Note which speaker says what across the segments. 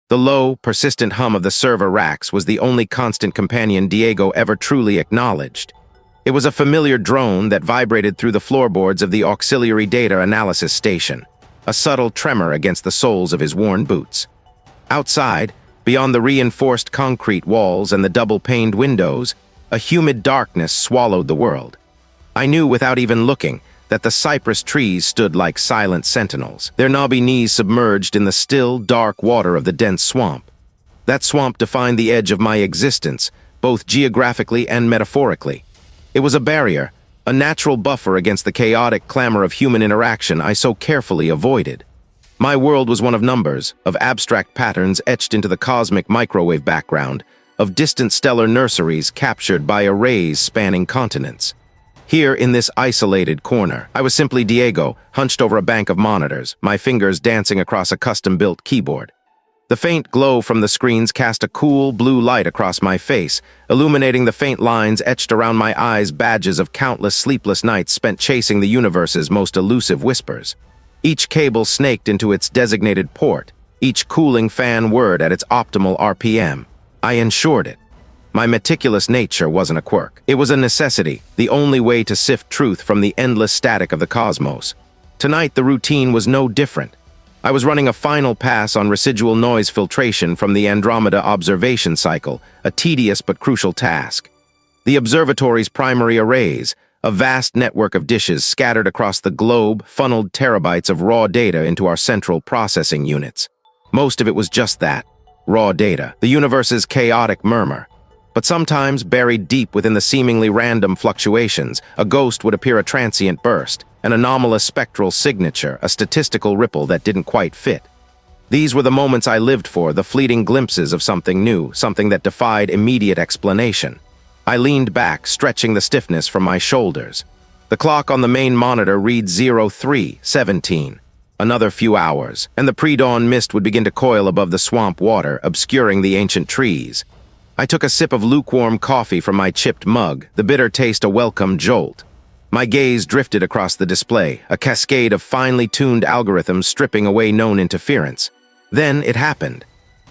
Speaker 1: The low, persistent hum of the server racks was the only constant companion Diego ever truly acknowledged. It was a familiar drone that vibrated through the floorboards of the auxiliary data analysis station, a subtle tremor against the soles of his worn boots. Outside, beyond the reinforced concrete walls and the double-paned windows, a humid darkness swallowed the world. I knew without even looking that the cypress trees stood like silent sentinels, their knobby knees submerged in the still, dark water of the dense swamp. That swamp defined the edge of my existence, both geographically and metaphorically. It was a barrier, a natural buffer against the chaotic clamor of human interaction I so carefully avoided. My world was one of numbers, of abstract patterns etched into the cosmic microwave background, of distant stellar nurseries captured by arrays spanning continents. Here, in this isolated corner, I was simply Diego, hunched over a bank of monitors, my fingers dancing across a custom-built keyboard. The faint glow from the screens cast a cool, blue light across my face, illuminating the faint lines etched around my eyes, badges of countless sleepless nights spent chasing the universe's most elusive whispers. Each cable snaked into its designated port, each cooling fan whirred at its optimal RPM. I ensured it. My meticulous nature wasn't a quirk. It was a necessity, the only way to sift truth from the endless static of the cosmos. Tonight, the routine was no different. I was running a final pass on residual noise filtration from the Andromeda observation cycle, a tedious but crucial task. The observatory's primary arrays, a vast network of dishes scattered across the globe, funneled terabytes of raw data into our central processing units. Most of it was just that, raw data, the universe's chaotic murmur. But sometimes, buried deep within the seemingly random fluctuations, a ghost would appear, a transient burst, an anomalous spectral signature, a statistical ripple that didn't quite fit. These were the moments I lived for, the fleeting glimpses of something new, something that defied immediate explanation. I leaned back, stretching the stiffness from my shoulders. The clock on the main monitor reads 03:17. Another few hours, and the pre-dawn mist would begin to coil above the swamp water, obscuring the ancient trees. I took a sip of lukewarm coffee from my chipped mug, the bitter taste a welcome jolt. My gaze drifted across the display, a cascade of finely tuned algorithms stripping away known interference. Then it happened.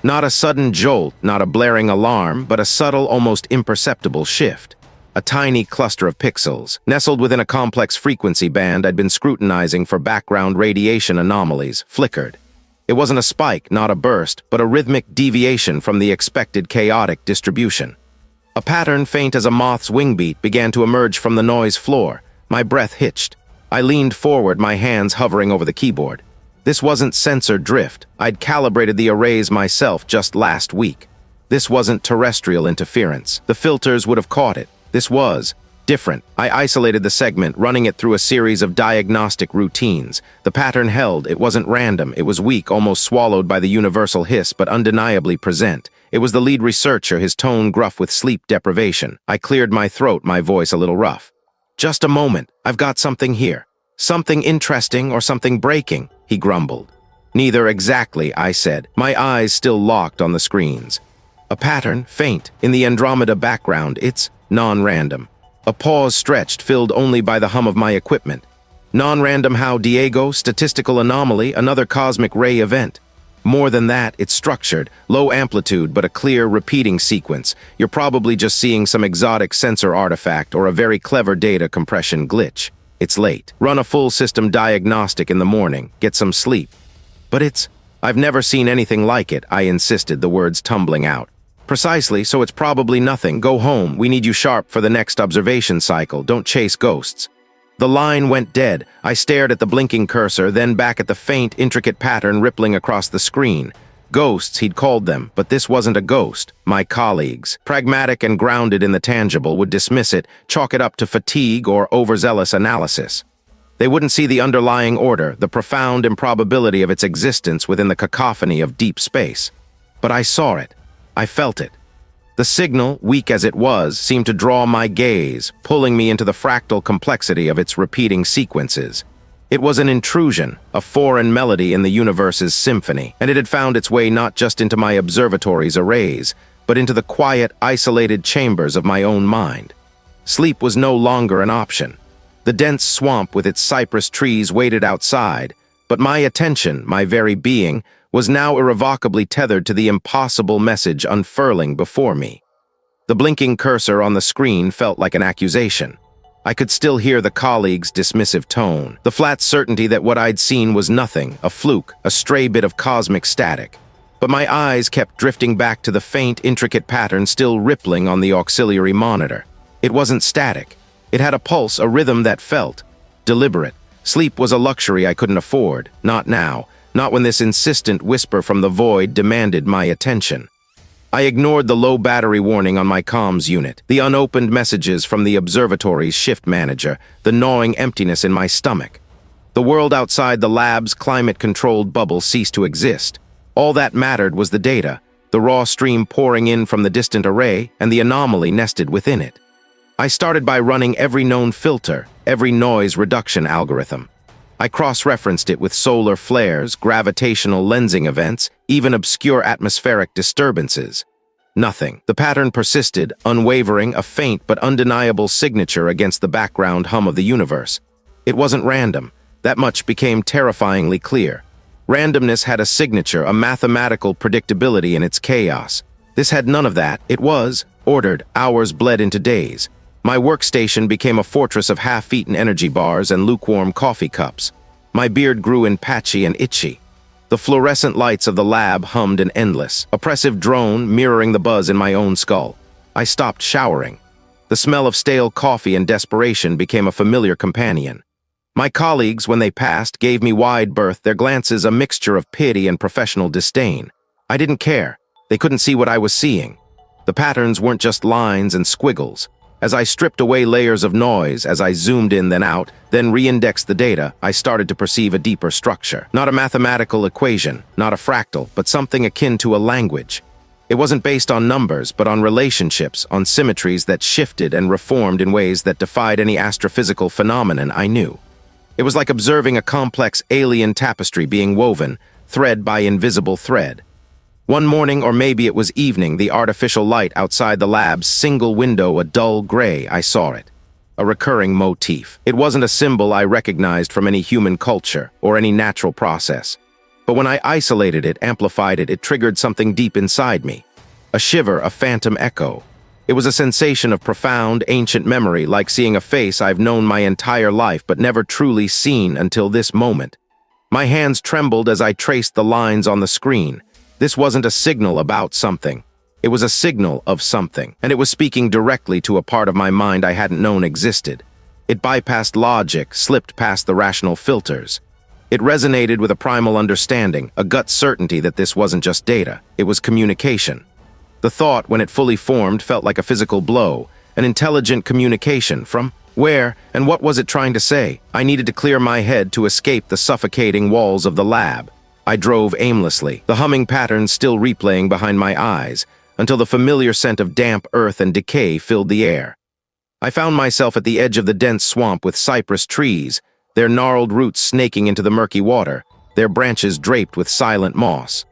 Speaker 1: Not a sudden jolt, not a blaring alarm, but a subtle, almost imperceptible shift. A tiny cluster of pixels, nestled within a complex frequency band I'd been scrutinizing for background radiation anomalies, flickered. It wasn't a spike, not a burst, but a rhythmic deviation from the expected chaotic distribution. A pattern faint as a moth's wingbeat began to emerge from the noise floor. My breath hitched. I leaned forward, my hands hovering over the keyboard. This wasn't sensor drift. I'd calibrated the arrays myself just last week. This wasn't terrestrial interference. The filters would have caught it. This was different. I isolated the segment, running it through a series of diagnostic routines. The pattern held. It wasn't random. It was weak, almost swallowed by the universal hiss, but undeniably present. It was the lead researcher, his tone gruff with sleep deprivation. I cleared my throat, my voice a little rough. "Just a moment. I've got something here. Something interesting or something breaking," he grumbled. "Neither exactly," I said, my eyes still locked on the screens. A pattern, faint, in the Andromeda background. It's non-random. A pause stretched, filled only by the hum of my equipment. Non-random how, Diego? Statistical anomaly, another cosmic ray event. More than that, it's structured, low amplitude but a clear, repeating sequence. You're probably just seeing some exotic sensor artifact or a very clever data compression glitch. It's late. Run a full system diagnostic in the morning. Get some sleep. But I've never seen anything like it, I insisted, the words tumbling out. Precisely, so it's probably nothing. Go home. We need you sharp for the next observation cycle. Don't chase ghosts. The line went dead. I stared at the blinking cursor, then back at the faint, intricate pattern rippling across the screen. Ghosts, he'd called them, but this wasn't a ghost. My colleagues, pragmatic and grounded in the tangible, would dismiss it, chalk it up to fatigue or overzealous analysis. They wouldn't see the underlying order, the profound improbability of its existence within the cacophony of deep space. But I saw it. I felt it. The signal, weak as it was, seemed to draw my gaze, pulling me into the fractal complexity of its repeating sequences. It was an intrusion, a foreign melody in the universe's symphony, and it had found its way not just into my observatory's arrays, but into the quiet, isolated chambers of my own mind. Sleep was no longer an option. The dense swamp with its cypress trees waited outside, but my attention, my very being, was now irrevocably tethered to the impossible message unfurling before me. The blinking cursor on the screen felt like an accusation. I could still hear the colleague's dismissive tone, the flat certainty that what I'd seen was nothing, a fluke, a stray bit of cosmic static. But my eyes kept drifting back to the faint, intricate pattern still rippling on the auxiliary monitor. It wasn't static. It had a pulse, a rhythm that felt deliberate. Sleep was a luxury I couldn't afford. Not now. Not when this insistent whisper from the void demanded my attention. I ignored the low battery warning on my comms unit, the unopened messages from the observatory's shift manager, the gnawing emptiness in my stomach. The world outside the lab's climate-controlled bubble ceased to exist. All that mattered was the data, the raw stream pouring in from the distant array, and the anomaly nested within it. I started by running every known filter, every noise reduction algorithm. I cross-referenced it with solar flares, gravitational lensing events, even obscure atmospheric disturbances. Nothing. The pattern persisted, unwavering, a faint but undeniable signature against the background hum of the universe. It wasn't random. That much became terrifyingly clear. Randomness had a signature, a mathematical predictability in its chaos. This had none of that. It was ordered. Hours bled into days. My workstation became a fortress of half-eaten energy bars and lukewarm coffee cups. My beard grew in patchy and itchy. The fluorescent lights of the lab hummed an endless, oppressive drone mirroring the buzz in my own skull. I stopped showering. The smell of stale coffee and desperation became a familiar companion. My colleagues, when they passed, gave me wide berth, their glances a mixture of pity and professional disdain. I didn't care. They couldn't see what I was seeing. The patterns weren't just lines and squiggles. As I stripped away layers of noise, as I zoomed in then out, then re-indexed the data, I started to perceive a deeper structure. Not a mathematical equation, not a fractal, but something akin to a language. It wasn't based on numbers, but on relationships, on symmetries that shifted and reformed in ways that defied any astrophysical phenomenon I knew. It was like observing a complex alien tapestry being woven, thread by invisible thread. One morning, or maybe it was evening, the artificial light outside the lab's single window, a dull gray, I saw it. A recurring motif. It wasn't a symbol I recognized from any human culture or any natural process. But when I isolated it, amplified it, it triggered something deep inside me. A shiver, a phantom echo. It was a sensation of profound, ancient memory, like seeing a face I've known my entire life but never truly seen until this moment. My hands trembled as I traced the lines on the screen. This wasn't a signal about something. It was a signal of something, and it was speaking directly to a part of my mind I hadn't known existed. It bypassed logic, slipped past the rational filters. It resonated with a primal understanding, a gut certainty that this wasn't just data, it was communication. The thought, when it fully formed, felt like a physical blow, an intelligent communication from where and what was it trying to say? I needed to clear my head to escape the suffocating walls of the lab. I drove aimlessly, the humming pattern still replaying behind my eyes, until the familiar scent of damp earth and decay filled the air. I found myself at the edge of the dense swamp with cypress trees, their gnarled roots snaking into the murky water, their branches draped with silent moss.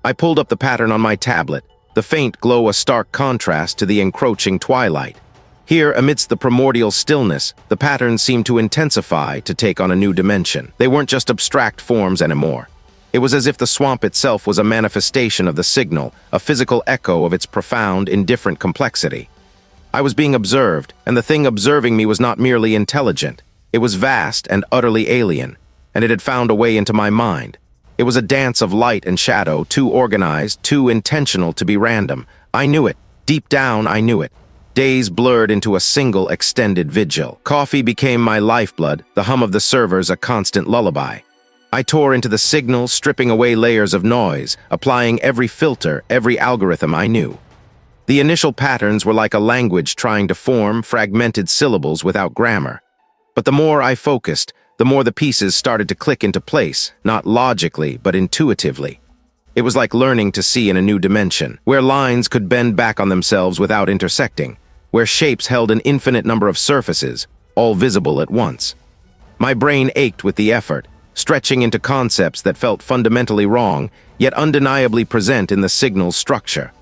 Speaker 1: I pulled up the pattern on my tablet, the faint glow a stark contrast to the encroaching twilight. Here, amidst the primordial stillness, the patterns seemed to intensify, to take on a new dimension. They weren't just abstract forms anymore. It was as if the swamp itself was a manifestation of the signal, a physical echo of its profound, indifferent complexity. I was being observed, and the thing observing me was not merely intelligent. It was vast and utterly alien, and it had found a way into my mind. It was a dance of light and shadow, too organized, too intentional to be random. I knew it. Deep down, I knew it. Days blurred into a single extended vigil. Coffee became my lifeblood, the hum of the servers a constant lullaby. I tore into the signals, stripping away layers of noise, applying every filter, every algorithm I knew. The initial patterns were like a language trying to form fragmented syllables without grammar. But the more I focused, the more the pieces started to click into place, not logically, but intuitively. It was like learning to see in a new dimension, where lines could bend back on themselves without intersecting, where shapes held an infinite number of surfaces, all visible at once. My brain ached with the effort, stretching into concepts that felt fundamentally wrong, yet undeniably present in the signal's structure.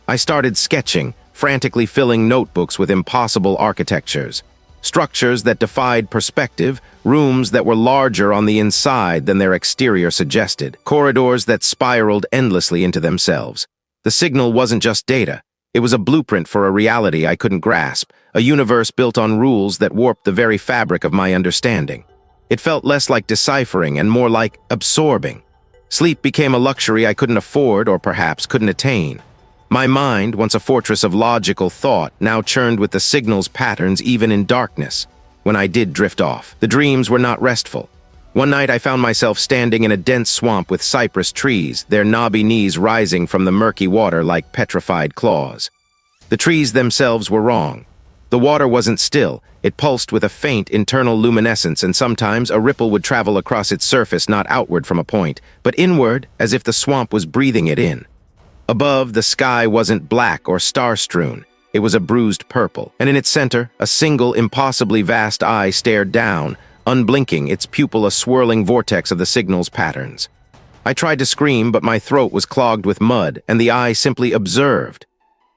Speaker 1: I started sketching, frantically filling notebooks with impossible architectures. Structures that defied perspective, rooms that were larger on the inside than their exterior suggested, corridors that spiraled endlessly into themselves. The signal wasn't just data. It was a blueprint for a reality I couldn't grasp, a universe built on rules that warped the very fabric of my understanding. It felt less like deciphering and more like absorbing. Sleep became a luxury I couldn't afford or perhaps couldn't attain. My mind, once a fortress of logical thought, now churned with the signal's patterns even in darkness. When I did drift off, the dreams were not restful. One night I found myself standing in a dense swamp with cypress trees, their knobby knees rising from the murky water like petrified claws. The trees themselves were wrong. The water wasn't still. It pulsed with a faint internal luminescence, and sometimes a ripple would travel across its surface, not outward from a point, but inward, as if the swamp was breathing it in. Above, the sky wasn't black or star-strewn. It was a bruised purple, and in its center, a single, impossibly vast eye stared down, unblinking, its pupil a swirling vortex of the signal's patterns. I tried to scream, but my throat was clogged with mud, and the eye simply observed.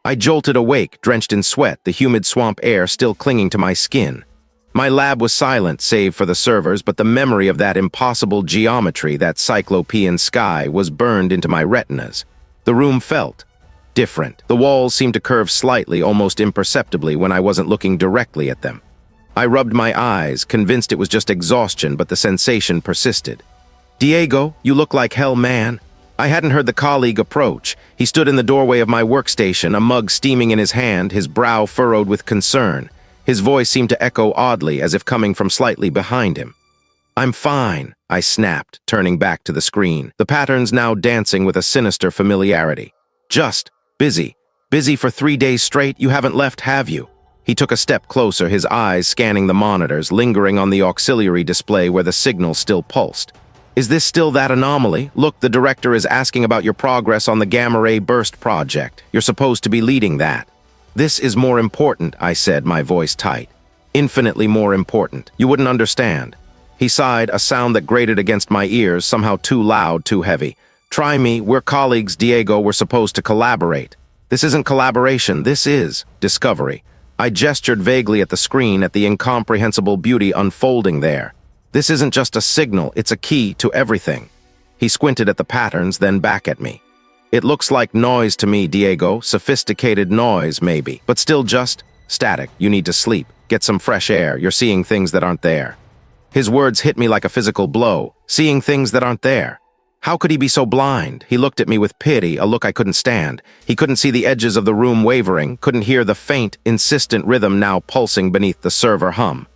Speaker 1: I jolted awake, drenched in sweat, the humid swamp air still clinging to my skin. My lab was silent, save for the servers, but the memory of that impossible geometry, that cyclopean sky, was burned into my retinas. The room felt different. The walls seemed to curve slightly, almost imperceptibly, when I wasn't looking directly at them. I rubbed my eyes, convinced it was just exhaustion, but the sensation persisted. "Diego, you look like hell, man." I hadn't heard the colleague approach. He stood in the doorway of my workstation, a mug steaming in his hand, his brow furrowed with concern. His voice seemed to echo oddly, as if coming from slightly behind him. "I'm fine," I snapped, turning back to the screen, the patterns now dancing with a sinister familiarity. "Just busy. Busy for 3 days straight? You haven't left, have you?" He took a step closer, his eyes scanning the monitors, lingering on the auxiliary display where the signal still pulsed. "Is this still that anomaly? Look, the director is asking about your progress on the gamma-ray burst project. You're supposed to be leading that." "This is more important," I said, my voice tight. "Infinitely more important. You wouldn't understand." He sighed, a sound that grated against my ears, somehow too loud, too heavy. "Try me. We're colleagues, Diego. We're supposed to collaborate." "This isn't collaboration. This is discovery." I gestured vaguely at the screen, at the incomprehensible beauty unfolding there. "This isn't just a signal. It's a key to everything." He squinted at the patterns, then back at me. "It looks like noise to me, Diego. Sophisticated noise, maybe. But still just static. You need to sleep. Get some fresh air. You're seeing things that aren't there." His words hit me like a physical blow. Seeing things that aren't there. How could he be so blind? He looked at me with pity, a look I couldn't stand. He couldn't see the edges of the room wavering, couldn't hear the faint, insistent rhythm now pulsing beneath the server hum.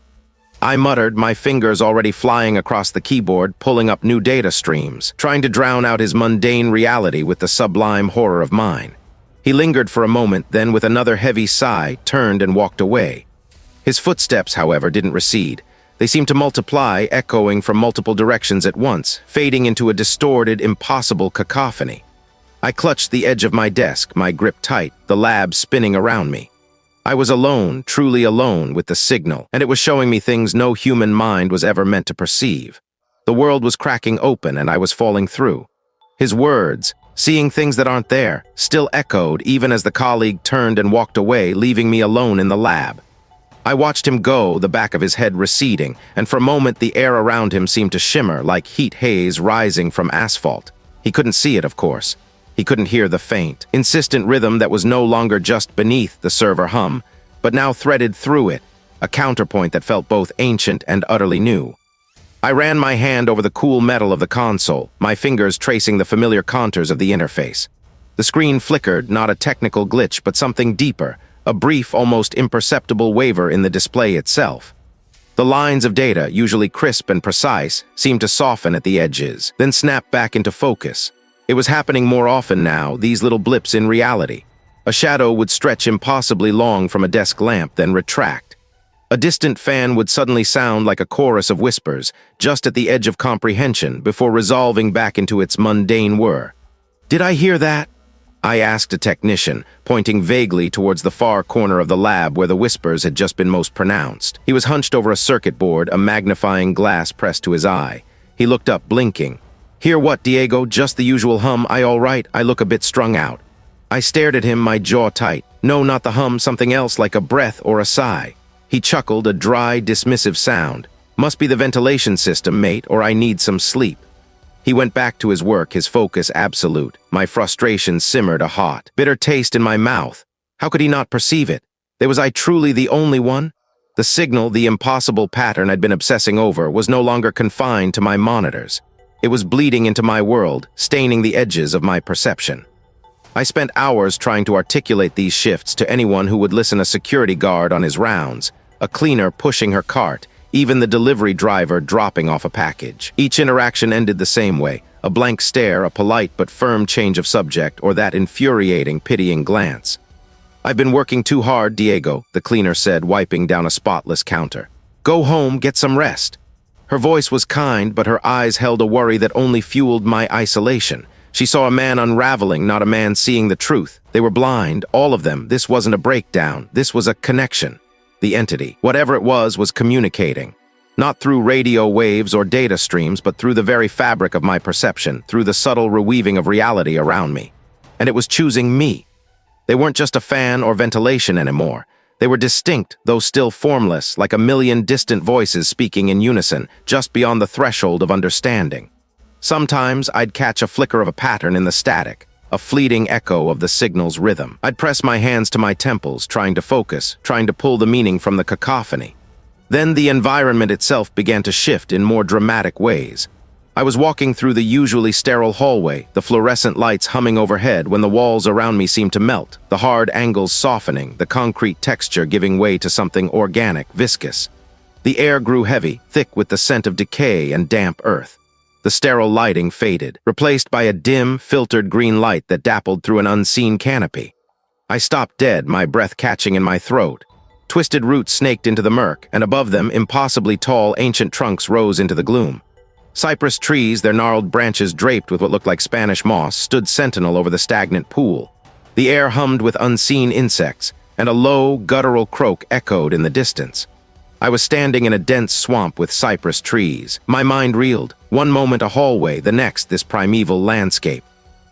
Speaker 1: I muttered, my fingers already flying across the keyboard, pulling up new data streams, trying to drown out his mundane reality with the sublime horror of mine. He lingered for a moment, then with another heavy sigh, turned and walked away. His footsteps, however, didn't recede. They seemed to multiply, echoing from multiple directions at once, fading into a distorted, impossible cacophony. I clutched the edge of my desk, my grip tight, the lab spinning around me. I was alone, truly alone, with the signal, and it was showing me things no human mind was ever meant to perceive. The world was cracking open, and I was falling through. His words, seeing things that aren't there, still echoed even as the colleague turned and walked away, leaving me alone in the lab. I watched him go, the back of his head receding, and for a moment the air around him seemed to shimmer like heat haze rising from asphalt. He couldn't see it, of course. He couldn't hear the faint, insistent rhythm that was no longer just beneath the server hum, but now threaded through it, a counterpoint that felt both ancient and utterly new. I ran my hand over the cool metal of the console, my fingers tracing the familiar contours of the interface. The screen flickered, not a technical glitch, but something deeper, a brief, almost imperceptible waver in the display itself. The lines of data, usually crisp and precise, seemed to soften at the edges, then snap back into focus. It was happening more often now, these little blips in reality. A shadow would stretch impossibly long from a desk lamp, then retract. A distant fan would suddenly sound like a chorus of whispers, just at the edge of comprehension, before resolving back into its mundane whir. "Did I hear that?" I asked a technician, pointing vaguely towards the far corner of the lab where the whispers had just been most pronounced. He was hunched over a circuit board, a magnifying glass pressed to his eye. He looked up, blinking. "Hear what, Diego? Just the usual hum. All right. I look a bit strung out." I stared at him, my jaw tight. No, not the hum, something else like a breath or a sigh. He chuckled, a dry, dismissive sound. "Must be the ventilation system, mate, or I need some sleep." He went back to his work, his focus absolute. My frustration simmered a hot, bitter taste in my mouth. How could he not perceive it? Was I truly the only one? The signal, the impossible pattern I'd been obsessing over, was no longer confined to my monitors. It was bleeding into my world, staining the edges of my perception. I spent hours trying to articulate these shifts to anyone who would listen, a security guard on his rounds, a cleaner pushing her cart, even the delivery driver dropping off a package. Each interaction ended the same way, a blank stare, a polite but firm change of subject, or that infuriating, pitying glance. "I've been working too hard, Diego," the cleaner said, wiping down a spotless counter. "Go home, get some rest." Her voice was kind, but her eyes held a worry that only fueled my isolation. She saw a man unraveling, not a man seeing the truth. They were blind, all of them. This wasn't a breakdown. This was a connection. The entity, whatever it was communicating. Not through radio waves or data streams, but through the very fabric of my perception, through the subtle reweaving of reality around me. And it was choosing me. They weren't just a fan or ventilation anymore. They were distinct, though still formless, like a million distant voices speaking in unison, just beyond the threshold of understanding. Sometimes I'd catch a flicker of a pattern in the static, a fleeting echo of the signal's rhythm. I'd press my hands to my temples, trying to focus, trying to pull the meaning from the cacophony. Then the environment itself began to shift in more dramatic ways. I was walking through the usually sterile hallway, the fluorescent lights humming overhead, when the walls around me seemed to melt, the hard angles softening, the concrete texture giving way to something organic, viscous. The air grew heavy, thick with the scent of decay and damp earth. The sterile lighting faded, replaced by a dim, filtered green light that dappled through an unseen canopy. I stopped dead, my breath catching in my throat. Twisted roots snaked into the murk, and above them, impossibly tall, ancient trunks rose into the gloom. Cypress trees, their gnarled branches draped with what looked like Spanish moss, stood sentinel over the stagnant pool. The air hummed with unseen insects, and a low, guttural croak echoed in the distance. I was standing in a dense swamp with cypress trees. My mind reeled. One moment a hallway, the next this primeval landscape.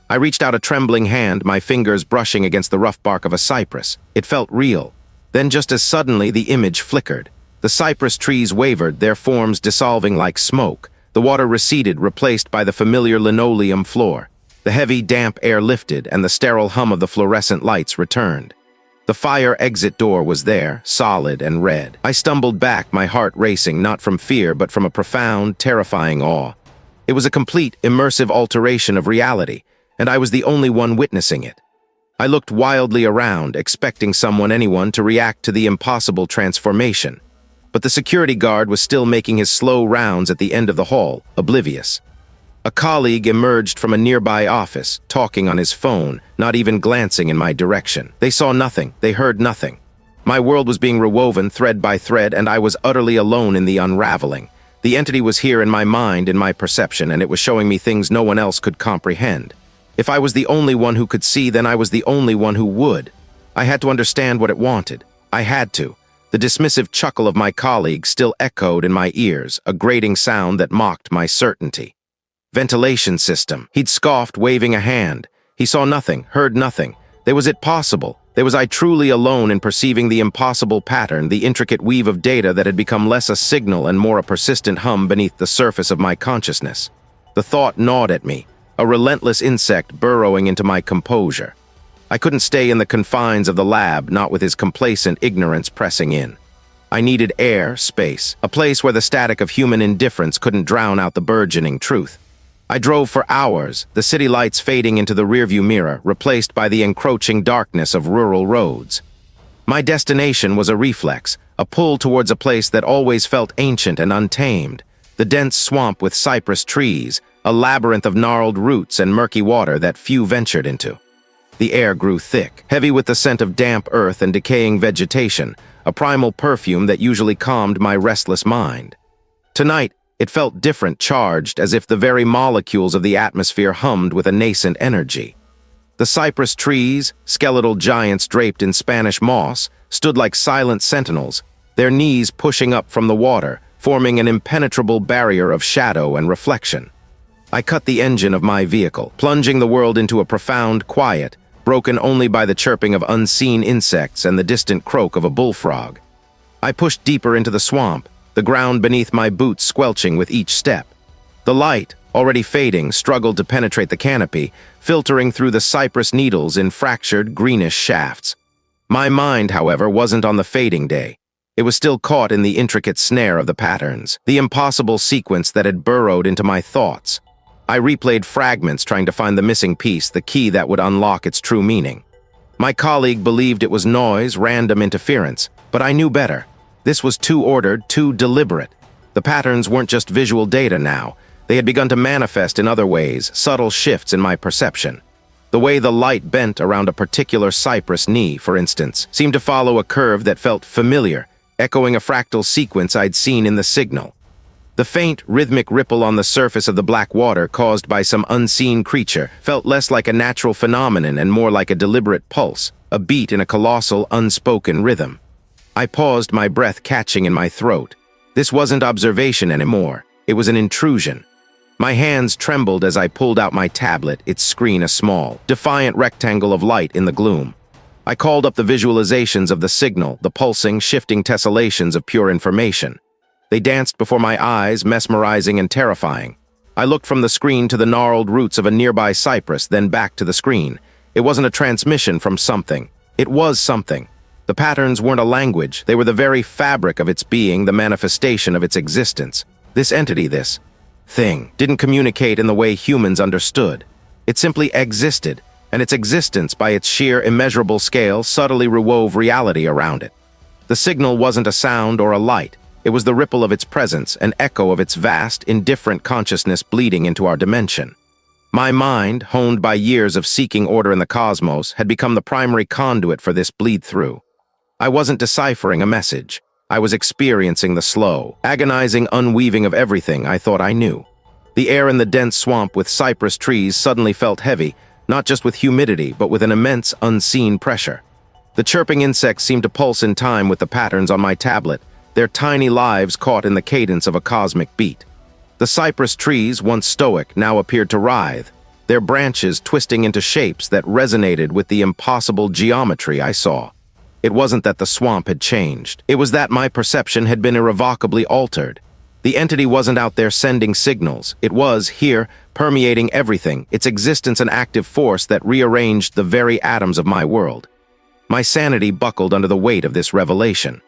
Speaker 1: I reached out a trembling hand, my fingers brushing against the rough bark of a cypress. It felt real. Then just as suddenly the image flickered. The cypress trees wavered, their forms dissolving like smoke. The water receded, replaced by the familiar linoleum floor. The heavy, damp air lifted, and the sterile hum of the fluorescent lights returned. The fire exit door was there, solid and red. I stumbled back, my heart racing, not from fear, but from a profound, terrifying awe. It was a complete, immersive alteration of reality, and I was the only one witnessing it. I looked wildly around, expecting anyone to react to the impossible transformation. But the security guard was still making his slow rounds at the end of the hall, oblivious. A colleague emerged from a nearby office, talking on his phone, not even glancing in my direction. They saw nothing, they heard nothing. My world was being rewoven thread by thread, and I was utterly alone in the unraveling. The entity was here in my mind, in my perception, and it was showing me things no one else could comprehend. If I was the only one who could see, then I was the only one who would. I had to understand what it wanted. I had to. The dismissive chuckle of my colleague still echoed in my ears, a grating sound that mocked my certainty. Ventilation system. He'd scoffed, waving a hand. He saw nothing, heard nothing. Was it possible? Was I truly alone in perceiving the impossible pattern, the intricate weave of data that had become less a signal and more a persistent hum beneath the surface of my consciousness? The thought gnawed at me, a relentless insect burrowing into my composure. I couldn't stay in the confines of the lab, not with his complacent ignorance pressing in. I needed air, space, a place where the static of human indifference couldn't drown out the burgeoning truth. I drove for hours, the city lights fading into the rearview mirror, replaced by the encroaching darkness of rural roads. My destination was a reflex, a pull towards a place that always felt ancient and untamed, the dense swamp with cypress trees, a labyrinth of gnarled roots and murky water that few ventured into. The air grew thick, heavy with the scent of damp earth and decaying vegetation, a primal perfume that usually calmed my restless mind. Tonight, it felt different, charged, as if the very molecules of the atmosphere hummed with a nascent energy. The cypress trees, skeletal giants draped in Spanish moss, stood like silent sentinels, their knees pushing up from the water, forming an impenetrable barrier of shadow and reflection. I cut the engine of my vehicle, plunging the world into a profound quiet, broken only by the chirping of unseen insects and the distant croak of a bullfrog. I pushed deeper into the swamp, the ground beneath my boots squelching with each step. The light, already fading, struggled to penetrate the canopy, filtering through the cypress needles in fractured, greenish shafts. My mind, however, wasn't on the fading day. It was still caught in the intricate snare of the patterns, the impossible sequence that had burrowed into my thoughts. I replayed fragments trying to find the missing piece, the key that would unlock its true meaning. My colleague believed it was noise, random interference, but I knew better. This was too ordered, too deliberate. The patterns weren't just visual data now. They had begun to manifest in other ways, subtle shifts in my perception. The way the light bent around a particular cypress knee, for instance, seemed to follow a curve that felt familiar, echoing a fractal sequence I'd seen in the signal. The faint, rhythmic ripple on the surface of the black water caused by some unseen creature felt less like a natural phenomenon and more like a deliberate pulse, a beat in a colossal, unspoken rhythm. I paused, my breath catching in my throat. This wasn't observation anymore. It was an intrusion. My hands trembled as I pulled out my tablet, its screen a small, defiant rectangle of light in the gloom. I called up the visualizations of the signal, the pulsing, shifting tessellations of pure information. They danced before my eyes, mesmerizing and terrifying. I looked from the screen to the gnarled roots of a nearby cypress, then back to the screen. It wasn't a transmission from something. It was something. The patterns weren't a language. They were the very fabric of its being, the manifestation of its existence. This entity, this thing, didn't communicate in the way humans understood. It simply existed, and its existence, by its sheer immeasurable scale, subtly rewove reality around it. The signal wasn't a sound or a light. It was the ripple of its presence, an echo of its vast, indifferent consciousness bleeding into our dimension. My mind, honed by years of seeking order in the cosmos, had become the primary conduit for this bleed-through. I wasn't deciphering a message. I was experiencing the slow, agonizing unweaving of everything I thought I knew. The air in the dense swamp with cypress trees suddenly felt heavy, not just with humidity, but with an immense, unseen pressure. The chirping insects seemed to pulse in time with the patterns on my tablet, their tiny lives caught in the cadence of a cosmic beat. The cypress trees, once stoic, now appeared to writhe, their branches twisting into shapes that resonated with the impossible geometry I saw. It wasn't that the swamp had changed. It was that my perception had been irrevocably altered. The entity wasn't out there sending signals. It was, here, permeating everything, its existence an active force that rearranged the very atoms of my world. My sanity buckled under the weight of this revelation.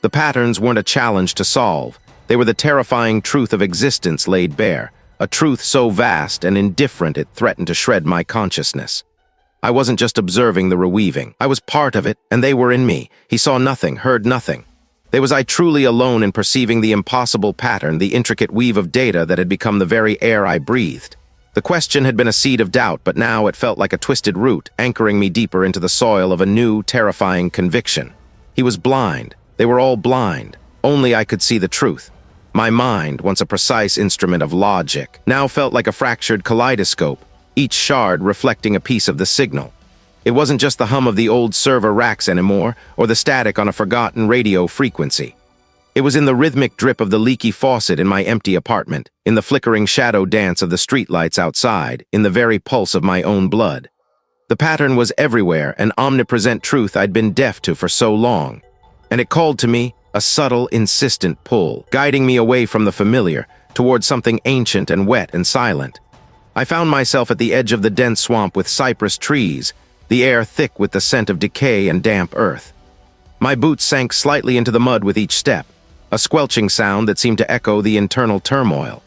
Speaker 1: The patterns weren't a challenge to solve. They were the terrifying truth of existence laid bare, a truth so vast and indifferent it threatened to shred my consciousness. I wasn't just observing the reweaving. I was part of it, and they were in me. He saw nothing, heard nothing. Was I truly alone in perceiving the impossible pattern, the intricate weave of data that had become the very air I breathed? The question had been a seed of doubt, but now it felt like a twisted root, anchoring me deeper into the soil of a new, terrifying conviction. He was blind. They were all blind. Only I could see the truth. My mind, once a precise instrument of logic, now felt like a fractured kaleidoscope, each shard reflecting a piece of the signal. It wasn't just the hum of the old server racks anymore, or the static on a forgotten radio frequency. It was in the rhythmic drip of the leaky faucet in my empty apartment, in the flickering shadow dance of the streetlights outside, in the very pulse of my own blood. The pattern was everywhere, an omnipresent truth I'd been deaf to for so long. And it called to me, a subtle, insistent pull, guiding me away from the familiar, towards something ancient and wet and silent. I found myself at the edge of the dense swamp with cypress trees, the air thick with the scent of decay and damp earth. My boots sank slightly into the mud with each step, a squelching sound that seemed to echo the internal turmoil.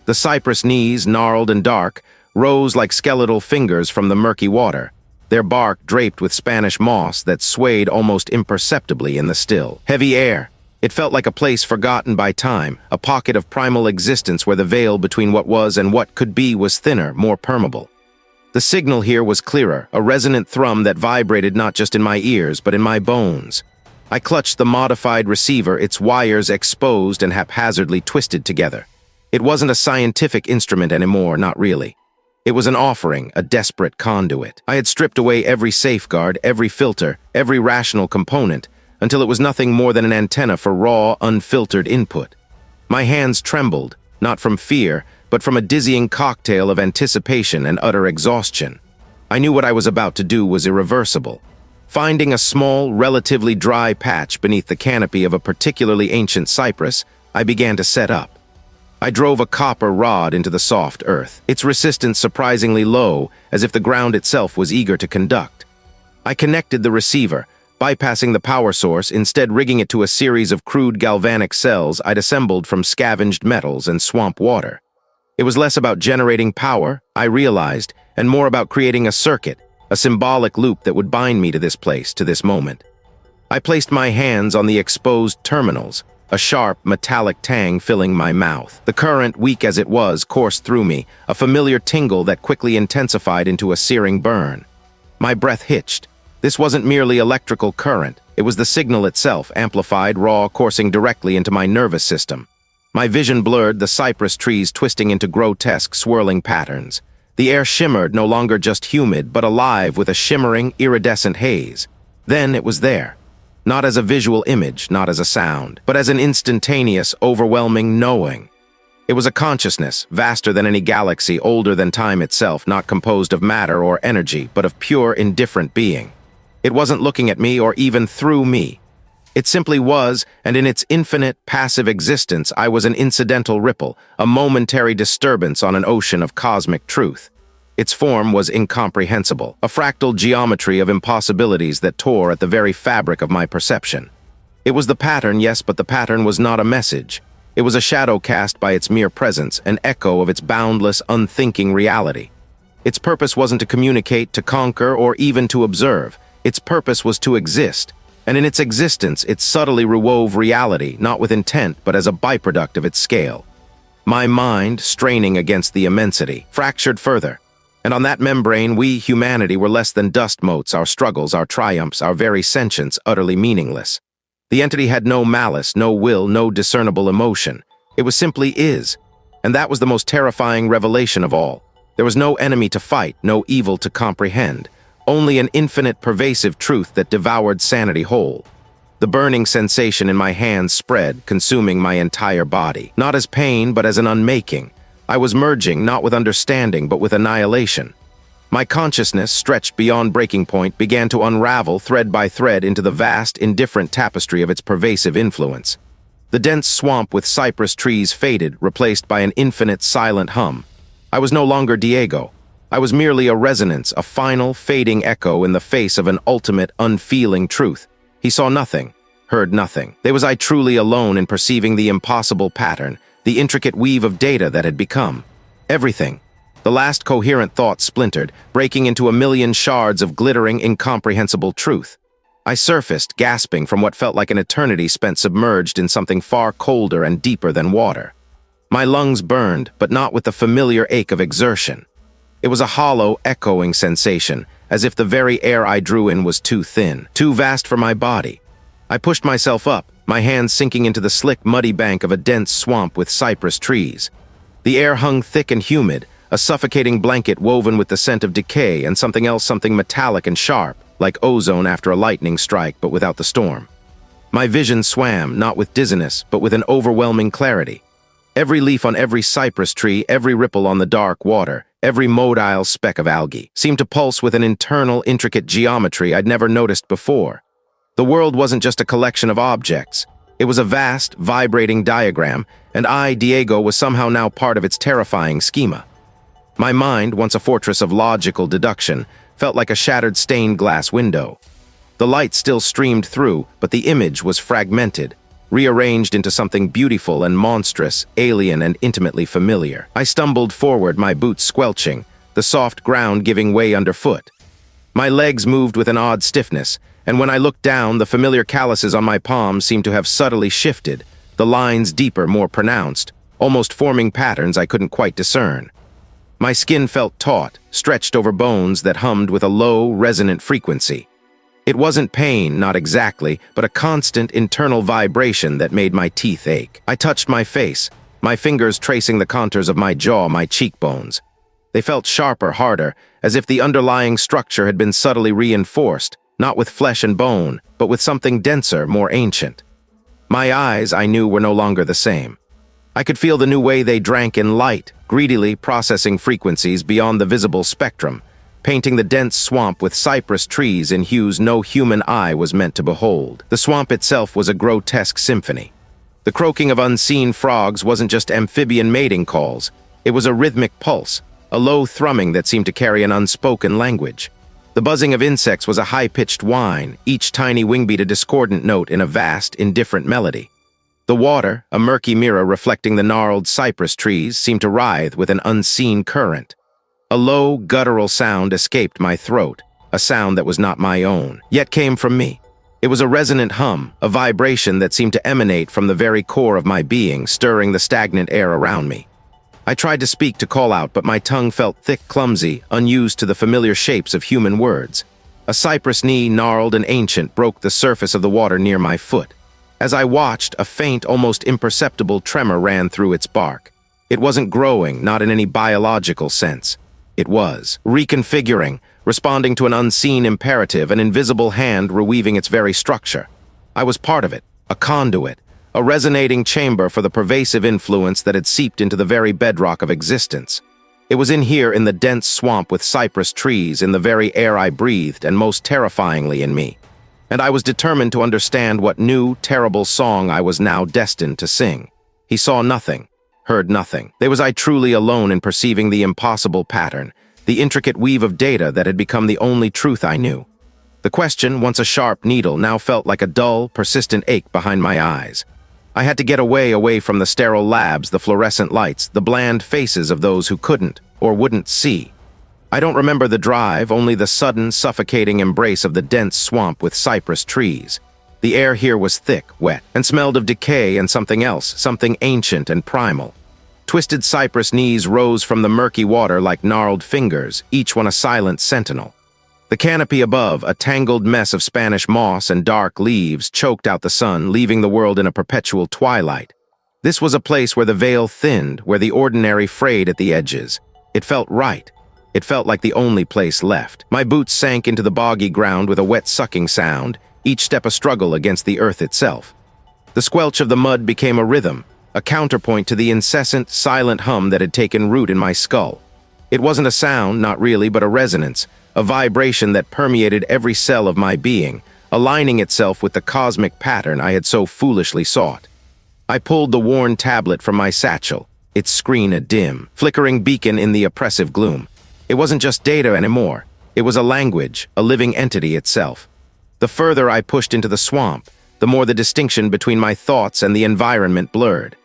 Speaker 1: The cypress knees, gnarled and dark, rose like skeletal fingers from the murky water, their bark draped with Spanish moss that swayed almost imperceptibly in the still, heavy air. It felt like a place forgotten by time, a pocket of primal existence where the veil between what was and what could be was thinner, more permeable. The signal here was clearer, a resonant thrum that vibrated not just in my ears, but in my bones. I clutched the modified receiver, its wires exposed and haphazardly twisted together. It wasn't a scientific instrument anymore, not really. It was an offering, a desperate conduit. I had stripped away every safeguard, every filter, every rational component, until it was nothing more than an antenna for raw, unfiltered input. My hands trembled, not from fear, but from a dizzying cocktail of anticipation and utter exhaustion. I knew what I was about to do was irreversible. Finding a small, relatively dry patch beneath the canopy of a particularly ancient cypress, I began to set up. I drove a copper rod into the soft earth, its resistance surprisingly low, as if the ground itself was eager to conduct. I connected the receiver, bypassing the power source, instead rigging it to a series of crude galvanic cells I'd assembled from scavenged metals and swamp water. It was less about generating power, I realized, and more about creating a circuit, a symbolic loop that would bind me to this place, to this moment. I placed my hands on the exposed terminals, a sharp, metallic tang filling my mouth. The current, weak as it was, coursed through me, a familiar tingle that quickly intensified into a searing burn. My breath hitched. This wasn't merely electrical current. It was the signal itself, amplified, raw, coursing directly into my nervous system. My vision blurred, the cypress trees twisting into grotesque, swirling patterns. The air shimmered, no longer just humid, but alive with a shimmering, iridescent haze. Then it was there. Not as a visual image, not as a sound, but as an instantaneous, overwhelming knowing. It was a consciousness, vaster than any galaxy, older than time itself, not composed of matter or energy, but of pure, indifferent being. It wasn't looking at me or even through me. It simply was, and in its infinite, passive existence, I was an incidental ripple, a momentary disturbance on an ocean of cosmic truth. Its form was incomprehensible, a fractal geometry of impossibilities that tore at the very fabric of my perception. It was the pattern, yes, but the pattern was not a message. It was a shadow cast by its mere presence, an echo of its boundless, unthinking reality. Its purpose wasn't to communicate, to conquer, or even to observe. Its purpose was to exist, and in its existence it subtly rewove reality, not with intent, but as a byproduct of its scale. My mind, straining against the immensity, fractured further. And on that membrane, we, humanity, were less than dust motes, our struggles, our triumphs, our very sentience, utterly meaningless. The entity had no malice, no will, no discernible emotion. It was simply is. And that was the most terrifying revelation of all. There was no enemy to fight, no evil to comprehend. Only an infinite, pervasive truth that devoured sanity whole. The burning sensation in my hands spread, consuming my entire body. Not as pain, but as an unmaking. I was merging, not with understanding, but with annihilation. My consciousness, stretched beyond breaking point, began to unravel thread by thread into the vast, indifferent tapestry of its pervasive influence. The dense swamp with cypress trees faded, replaced by an infinite, silent hum. I was no longer Diego. I was merely a resonance, a final, fading echo in the face of an ultimate, unfeeling truth. He saw nothing, heard nothing. Was I truly alone in perceiving the impossible pattern, the intricate weave of data that had become everything? The last coherent thought splintered, breaking into a million shards of glittering, incomprehensible truth. I surfaced, gasping from what felt like an eternity spent submerged in something far colder and deeper than water. My lungs burned, but not with the familiar ache of exertion. It was a hollow, echoing sensation, as if the very air I drew in was too thin, too vast for my body. I pushed myself up, my hands sinking into the slick, muddy bank of a dense swamp with cypress trees. The air hung thick and humid, a suffocating blanket woven with the scent of decay and something else, something metallic and sharp, like ozone after a lightning strike, but without the storm. My vision swam, not with dizziness, but with an overwhelming clarity. Every leaf on every cypress tree, every ripple on the dark water, every motile speck of algae, seemed to pulse with an internal, intricate geometry I'd never noticed before. The world wasn't just a collection of objects. It was a vast, vibrating diagram, and I, Diego, was somehow now part of its terrifying schema. My mind, once a fortress of logical deduction, felt like a shattered stained glass window. The light still streamed through, but the image was fragmented, rearranged into something beautiful and monstrous, alien and intimately familiar. I stumbled forward, my boots squelching, the soft ground giving way underfoot. My legs moved with an odd stiffness, and when I looked down, the familiar calluses on my palms seemed to have subtly shifted, the lines deeper, more pronounced, almost forming patterns I couldn't quite discern. My skin felt taut, stretched over bones that hummed with a low, resonant frequency. It wasn't pain, not exactly, but a constant internal vibration that made my teeth ache. I touched my face, my fingers tracing the contours of my jaw, my cheekbones. They felt sharper, harder, as if the underlying structure had been subtly reinforced, not with flesh and bone, but with something denser, more ancient. My eyes, I knew, were no longer the same. I could feel the new way they drank in light, greedily processing frequencies beyond the visible spectrum. painting the dense swamp with cypress trees in hues no human eye was meant to behold. The swamp itself was a grotesque symphony. The croaking of unseen frogs wasn't just amphibian mating calls. It was a rhythmic pulse, a low thrumming that seemed to carry an unspoken language. The buzzing of insects was a high-pitched whine, each tiny wingbeat a discordant note in a vast, indifferent melody. The water, a murky mirror reflecting the gnarled cypress trees, seemed to writhe with an unseen current. A low, guttural sound escaped my throat, a sound that was not my own, yet came from me. It was a resonant hum, a vibration that seemed to emanate from the very core of my being, stirring the stagnant air around me. I tried to speak, to call out, but my tongue felt thick, clumsy, unused to the familiar shapes of human words. A cypress knee, gnarled and ancient, broke the surface of the water near my foot. As I watched, a faint, almost imperceptible tremor ran through its bark. It wasn't growing, not in any biological sense. It was reconfiguring, responding to an unseen imperative, an invisible hand reweaving its very structure. I was part of it, a conduit, a resonating chamber for the pervasive influence that had seeped into the very bedrock of existence. It was in here, in the dense swamp with cypress trees, in the very air I breathed, and most terrifyingly in me. And I was determined to understand what new, terrible song I was now destined to sing. He saw nothing, heard nothing. Was I truly alone in perceiving the impossible pattern, the intricate weave of data that had become the only truth I knew? The question, once a sharp needle, now felt like a dull, persistent ache behind my eyes. I had to get away from the sterile labs, the fluorescent lights, the bland faces of those who couldn't or wouldn't see. I don't remember the drive, only the sudden, suffocating embrace of the dense swamp with cypress trees. The air here was thick, wet, and smelled of decay and something else, something ancient and primal. Twisted cypress knees rose from the murky water like gnarled fingers, each one a silent sentinel. The canopy above, a tangled mess of Spanish moss and dark leaves, choked out the sun, leaving the world in a perpetual twilight. This was a place where the veil thinned, where the ordinary frayed at the edges. It felt right. It felt like the only place left. My boots sank into the boggy ground with a wet sucking sound, each step a struggle against the earth itself. The squelch of the mud became a rhythm, a counterpoint to the incessant, silent hum that had taken root in my skull. It wasn't a sound, not really, but a resonance, a vibration that permeated every cell of my being, aligning itself with the cosmic pattern I had so foolishly sought. I pulled the worn tablet from my satchel, its screen a dim, flickering beacon in the oppressive gloom. It wasn't just data anymore. It was a language, a living entity itself. The further I pushed into the swamp, the more the distinction between my thoughts and the environment blurred.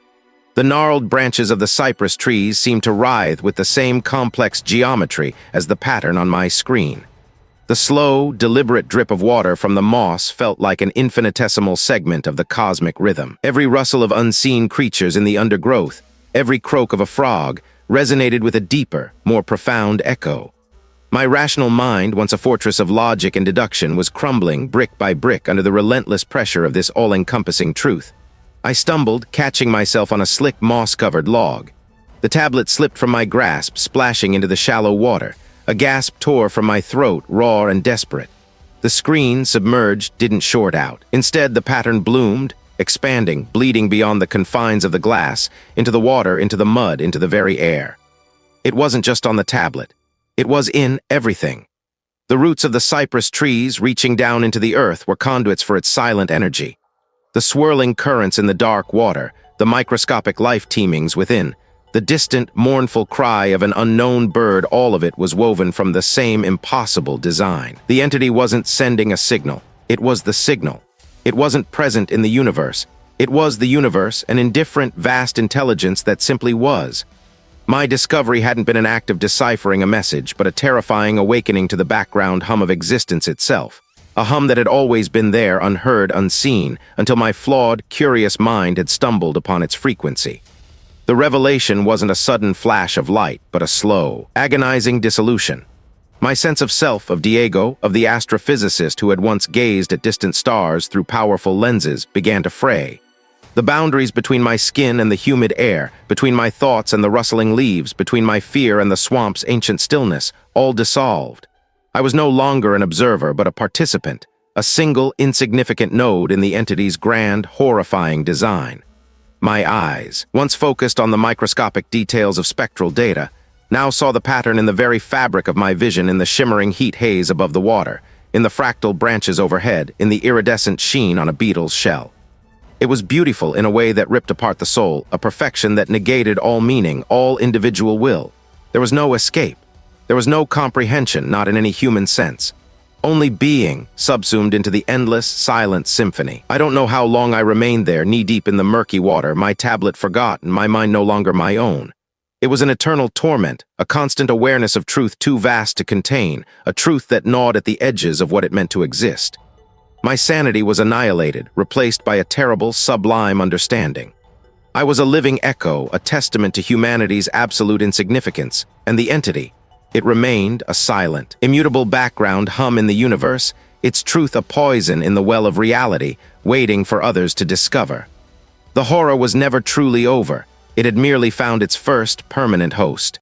Speaker 1: The gnarled branches of the cypress trees seemed to writhe with the same complex geometry as the pattern on my screen. The slow, deliberate drip of water from the moss felt like an infinitesimal segment of the cosmic rhythm. Every rustle of unseen creatures in the undergrowth, every croak of a frog, resonated with a deeper, more profound echo. My rational mind, once a fortress of logic and deduction, was crumbling brick by brick under the relentless pressure of this all-encompassing truth. I stumbled, catching myself on a slick, moss-covered log. The tablet slipped from my grasp, splashing into the shallow water. A gasp tore from my throat, raw and desperate. The screen, submerged, didn't short out. Instead, the pattern bloomed, expanding, bleeding beyond the confines of the glass, into the water, into the mud, into the very air. It wasn't just on the tablet. It was in everything. The roots of the cypress trees, reaching down into the earth, were conduits for its silent energy. The swirling currents in the dark water, the microscopic life teemings within, the distant, mournful cry of an unknown bird, all of it was woven from the same impossible design. The entity wasn't sending a signal. It was the signal. It wasn't present in the universe. It was the universe, an indifferent, vast intelligence that simply was. My discovery hadn't been an act of deciphering a message, but a terrifying awakening to the background hum of existence itself. A hum that had always been there, unheard, unseen, until my flawed, curious mind had stumbled upon its frequency. The revelation wasn't a sudden flash of light, but a slow, agonizing dissolution. My sense of self, of Diego, of the astrophysicist who had once gazed at distant stars through powerful lenses, began to fray. The boundaries between my skin and the humid air, between my thoughts and the rustling leaves, between my fear and the swamp's ancient stillness, all dissolved. I was no longer an observer, but a participant, a single, insignificant node in the entity's grand, horrifying design. My eyes, once focused on the microscopic details of spectral data, now saw the pattern in the very fabric of my vision, in the shimmering heat haze above the water, in the fractal branches overhead, in the iridescent sheen on a beetle's shell. It was beautiful in a way that ripped apart the soul, a perfection that negated all meaning, all individual will. There was no escape. There was no comprehension, not in any human sense. Only being, subsumed into the endless, silent symphony. I don't know how long I remained there, knee-deep in the murky water, my tablet forgotten, my mind no longer my own. It was an eternal torment, a constant awareness of truth too vast to contain, a truth that gnawed at the edges of what it meant to exist. My sanity was annihilated, replaced by a terrible, sublime understanding. I was a living echo, a testament to humanity's absolute insignificance, and the entity. It remained a silent, immutable background hum in the universe, its truth a poison in the well of reality, waiting for others to discover. The horror was never truly over. It had merely found its first permanent host.